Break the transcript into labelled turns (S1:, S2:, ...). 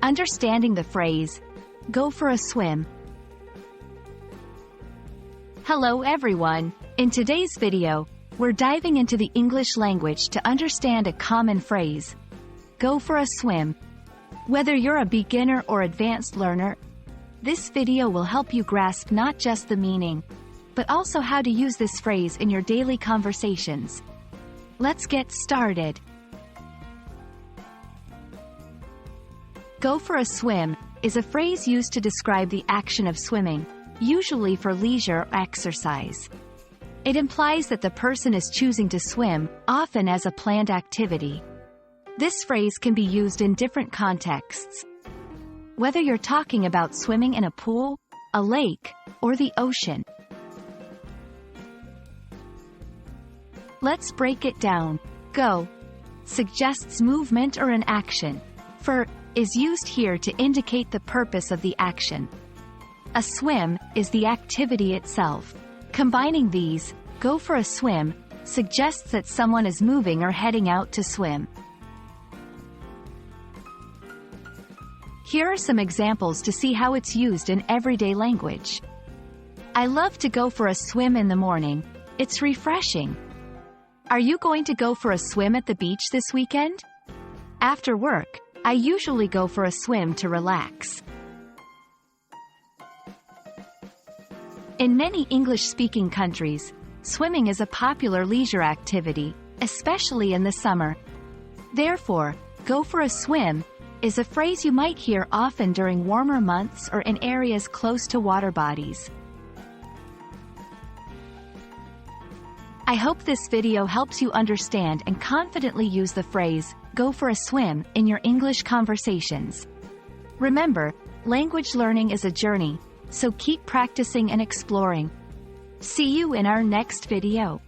S1: Understanding the phrase, go for a swim. Hello everyone. In today's video, we're diving into the English language to understand a common phrase, go for a swim. Whether you're a beginner or advanced learner, this video will help you grasp not just the meaning, but also how to use this phrase in your daily conversations. Let's get started. Go for a swim is a phrase used to describe the action of swimming, usually for leisure or exercise. It implies that the person is choosing to swim, often as a planned activity. This phrase can be used in different contexts. Whether you're talking about swimming in a pool, a lake, or the ocean. Let's break it down. Go suggests movement or an action. For is used here to indicate the purpose of the action. A swim is the activity itself. Combining these, go for a swim, suggests that someone is moving or heading out to swim. Here are some examples to see how it's used in everyday language. I love to go for a swim in the morning. It's refreshing. Are you going to go for a swim at the beach this weekend? After work, I usually go for a swim to relax. In many English-speaking countries, swimming is a popular leisure activity, especially in the summer. Therefore, go for a swim is a phrase you might hear often during warmer months or in areas close to water bodies. I hope this video helps you understand and confidently use the phrase, go for a swim, in your English conversations. Remember, language learning is a journey, so keep practicing and exploring. See you in our next video.